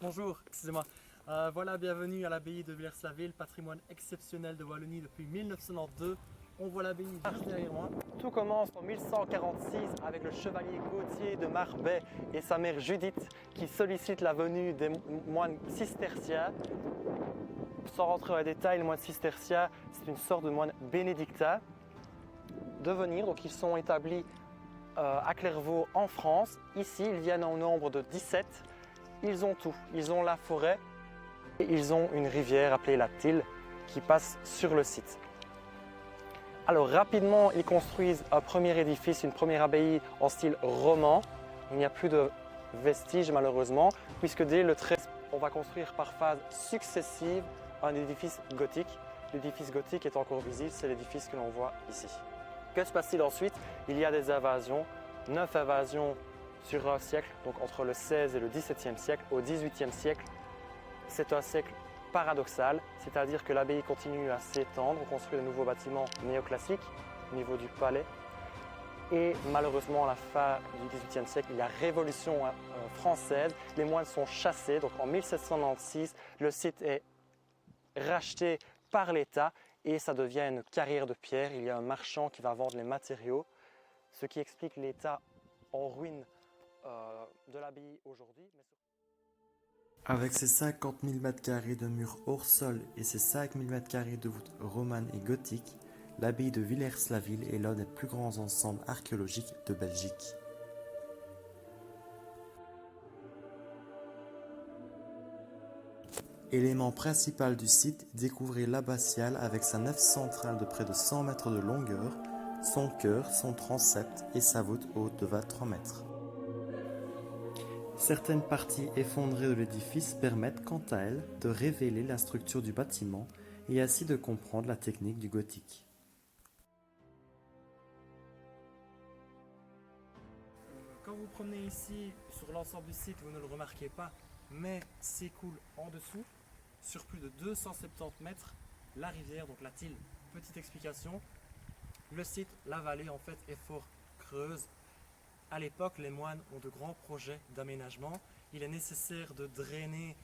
Bonjour, excusez-moi. Voilà, bienvenue à l'abbaye de Villers-la-Ville, patrimoine exceptionnel de Wallonie depuis 1992. On voit l'abbaye juste derrière moi. Tout commence en 1146 avec le chevalier Gauthier de Marbais et sa mère Judith qui sollicitent la venue des moines cisterciens. Sans rentrer dans les détails, les moines cisterciens, c'est une sorte de moines bénédictins de venir. Donc ils sont établis à Clairvaux en France. Ici, ils viennent en nombre de 17. Ils ont tout. Ils ont la forêt et ils ont une rivière appelée la Tille qui passe sur le site. Alors rapidement, ils construisent un premier édifice, une première abbaye en style roman. Il n'y a plus de vestiges malheureusement, puisque dès le 13, on va construire par phase successive un édifice gothique. L'édifice gothique est encore visible, c'est l'édifice que l'on voit ici. Que se passe-t-il ensuite? Il y a des invasions, 9 invasions sur un siècle, donc entre le 16 et le 17e siècle. Au 18e siècle, c'est un siècle paradoxal, c'est-à-dire que l'abbaye continue à s'étendre, on construit de nouveaux bâtiments néoclassiques au niveau du palais. Et malheureusement, à la fin du XVIIIe siècle, il y a la Révolution française, les moines sont chassés. Donc en 1796, le site est racheté par l'État et ça devient une carrière de pierre. Il y a un marchand qui va vendre les matériaux, ce qui explique l'état en ruine de l'abbaye aujourd'hui. Avec ses 50 000 m² de murs hors sol et ses 5 000 m² de voûtes romanes et gothiques, l'abbaye de Villers-la-Ville est l'un des plus grands ensembles archéologiques de Belgique. Élément principal du site, découvrez l'abbatiale avec sa nef centrale de près de 100 mètres de longueur, son chœur, son transept et sa voûte haute de 23 mètres. Certaines parties effondrées de l'édifice permettent quant à elles de révéler la structure du bâtiment et ainsi de comprendre la technique du gothique. Quand vous promenez ici sur l'ensemble du site, vous ne le remarquez pas, mais s'écoule en dessous, sur plus de 270 mètres, la rivière, donc la Tille. Petite explication, le site, la vallée en fait est fort creuse. À l'époque, les moines ont de grands projets d'aménagement. Il est nécessaire de drainer,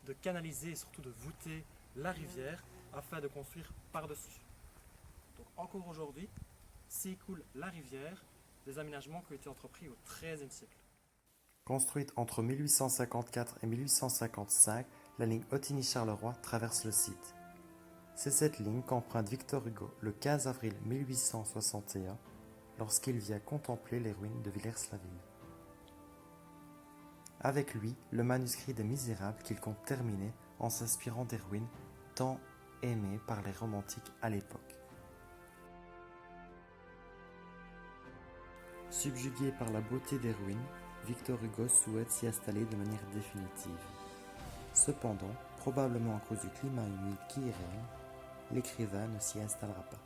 de canaliser et surtout de voûter la rivière afin de construire par-dessus. Donc encore aujourd'hui, s'écoule la rivière, des aménagements qui ont été entrepris au XIIIe siècle. Construite entre 1854 et 1855, la ligne Ottigny-Charleroi traverse le site. C'est cette ligne qu'emprunte Victor Hugo le 15 avril 1861 lorsqu'il vient contempler les ruines de Villers-la-Ville. Avec lui, le manuscrit des Misérables qu'il compte terminer en s'inspirant des ruines tant aimées par les romantiques à l'époque. Subjugué par la beauté des ruines, Victor Hugo souhaite s'y installer de manière définitive. Cependant, probablement à cause du climat humide qui y règne, l'écrivain ne s'y installera pas.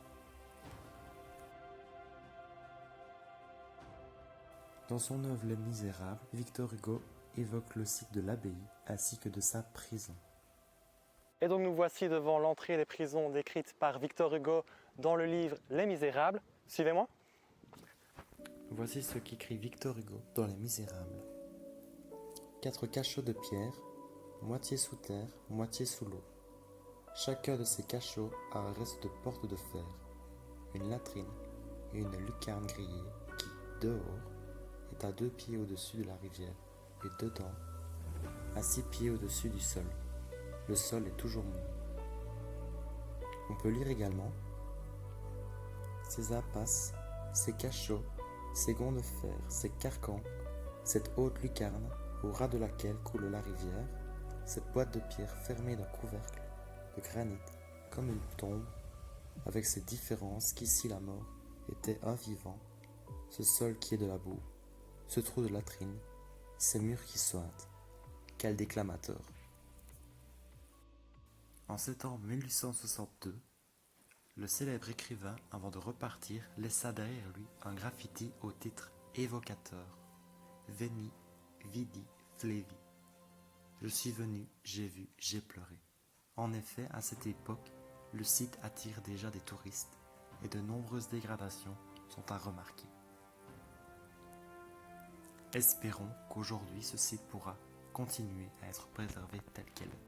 Dans son œuvre Les Misérables, Victor Hugo évoque le site de l'abbaye ainsi que de sa prison. Et donc nous voici devant l'entrée des prisons décrites par Victor Hugo dans le livre Les Misérables. Suivez-moi. Voici ce qu'écrit Victor Hugo dans Les Misérables. 4 cachots de pierre, moitié sous terre, moitié sous l'eau. Chacun de ces cachots a un reste de porte de fer, une latrine et une lucarne grillée qui, dehors, est à 2 pieds au-dessus de la rivière et dedans, à 6 pieds au-dessus du sol. Le sol est toujours mou. On peut lire également: ces impasses, ces cachots, ces gonds de fer, ces carcans, cette haute lucarne au ras de laquelle coule la rivière, cette boîte de pierre fermée d'un couvercle de granit comme une tombe, avec ces différences qu'ici la mort était un vivant, ce sol qui est de la boue, ce trou de latrine, ces murs qui sointent. Quel déclamateur! En septembre 1862, le célèbre écrivain, avant de repartir, laissa derrière lui un graffiti au titre évocateur: Veni, vidi, flevi. Je suis venu, j'ai vu, j'ai pleuré. En effet, à cette époque, le site attire déjà des touristes et de nombreuses dégradations sont à remarquer. Espérons qu'aujourd'hui ce site pourra, continuer à être préservée telle qu'elle est.